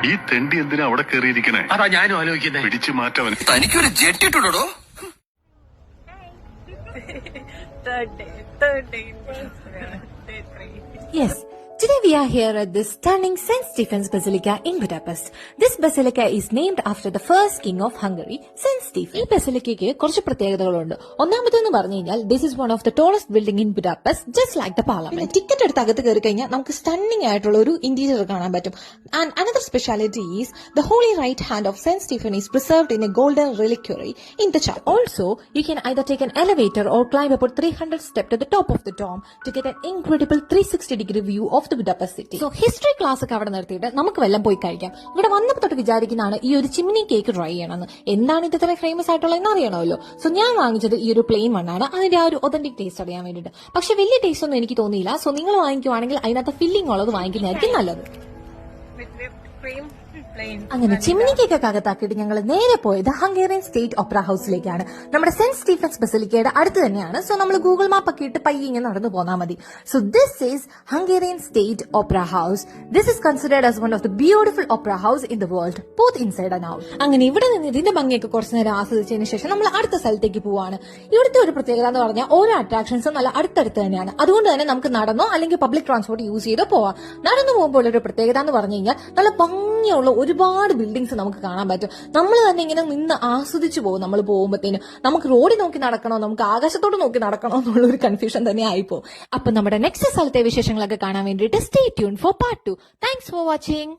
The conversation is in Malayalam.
ഈ തെണ്ടി എന്തിനാ അവിടെ കയറിയിരിക്കണേ? അതാ ഞാനും ആലോചിക്കുന്നത്. പിടിച്ചു മാറ്റവൻ. തനിക്കൊരു ജെറ്റിട്ടുണ്ടോ? Yes. Today we are here at this stunning St. Stephen's Basilica in Budapest. This basilica is named after the first king of Hungary, St. Stephen. ഈ ബസിലിക്കയ്ക്ക് കുറച്ച് പ്രത്യേകതകളുണ്ട്. ഒന്നാമതെന്ന് പറഞ്ഞു കഴിഞ്ഞാൽ this is one of the tallest building in Budapest, just like the parliament. Ticket എടുത്ത് അകത്ത് കയറി കഴിഞ്ഞാൽ നമുക്ക് സ്റ്റണ്ണിംഗ് ആയിട്ടുള്ള ഒരു ഇന്റീരിയർ കാണാൻ പറ്റും. And another speciality is the holy right hand of St. Stephen is preserved in a golden reliquary in the chapel. Also, you can either take an elevator or climb about 300 steps to the top of the dome to get an incredible 360-degree view of the Budapest city. So history class ഒക്കെ അവിടെ നിർത്തിയിട്ട് നമുക്ക് വെല്ലം പോയി കഴിക്കാം. ഇവിടെ വന്നപ്പോൾ തൊട്ട് വിചാരിക്കുന്നതാണ് ഈ ഒരു ചിമ്മിനി കേക്ക് ട്രൈ ചെയ്യണമെന്ന്. എന്താണ് ഇത് ഇത്ര ഫേമസ് ആയിട്ടുള്ളതെന്ന് അറിയണമല്ലോ. സോ ഞാൻ വാങ്ങിച്ചത് ഈ ഒരു പ്ലെയിൻ വണ്ണാണ്. അതിന്റെ ആ ഒരു ഒതന്റിക് ടേസ്റ്റ് അറിയാൻ വേണ്ടിയിട്ട്. പക്ഷെ വലിയ ടേസ്റ്റ് ഒന്നും എനിക്ക് തോന്നിയില്ല. സോ നിങ്ങൾ വാങ്ങിക്കുവാണെങ്കിൽ അതിനകത്ത് ഫില്ലിംഗ് ഉള്ളത് വാങ്ങിക്കുന്നതായിരിക്കും നല്ലത്. അങ്ങനെ ചിമ്മിനി കേക്കൊക്കെ അകത്താക്കിയിട്ട് ഞങ്ങൾ നേരെ പോയത് ഹംഗേറിയൻ സ്റ്റേറ്റ് ഒപ്പറ ഹൗസിലേക്കാണ്. നമ്മുടെ സെന്റ് സ്റ്റീഫൻസ് ബസിലിക്കയുടെ അടുത്ത് തന്നെയാണ്. സോ നമ്മൾ ഗൂഗിൾ മാപ്പ് ഒക്കെ ഇട്ട് പയ്യെ ഇങ്ങനെ നടന്നു പോന്നാൽ മതി. So this is Hungarian state ഒപ്പറ house. This is considered as one of the beautiful ഒപ്പറ house in the world, both inside and out. അങ്ങനെ ഇവിടെ നിന്ന് ഇതിന്റെ ഭംഗിയൊക്കെ കുറച്ചു നേരം ആസ്വദിച്ചതിന് ശേഷം നമ്മൾ അടുത്ത സ്ഥലത്തേക്ക് പോവാണ്. ഇവിടുത്തെ ഒരു പ്രത്യേകത എന്ന് പറഞ്ഞാൽ ഓരോ അട്രാക്ഷൻസും നല്ല അടുത്തടുത്ത് തന്നെയാണ്. അതുകൊണ്ട് തന്നെ നമുക്ക് നടന്നോ അല്ലെങ്കിൽ പബ്ലിക് ട്രാൻസ്പോർട്ട് യൂസ് ചെയ്തോ പോവാം. നടന്നു പോകുമ്പോൾ ഒരു പ്രത്യേകത എന്ന് പറഞ്ഞു കഴിഞ്ഞാൽ നല്ല ഭംഗിയുള്ള ഒരുപാട് ബിൽഡിങ്സ് നമുക്ക് കാണാൻ പറ്റും. നമ്മൾ തന്നെ ഇങ്ങനെ നിന്ന് ആസ്വദിച്ചു പോകും. നമ്മൾ പോകുമ്പോഴത്തേനും നമുക്ക് റോഡിൽ നോക്കി നടക്കണോ നമുക്ക് ആകാശത്തോട് നോക്കി നടക്കണോ എന്നുള്ള ഒരു കൺഫ്യൂഷൻ തന്നെ ആയിപ്പോ. അപ്പൊ നമ്മുടെ നെക്സ്റ്റ് സ്ഥലത്തെ വിശേഷങ്ങളൊക്കെ കാണാൻ വേണ്ടിയിട്ട് stay tune four part 2. Thanks for watching.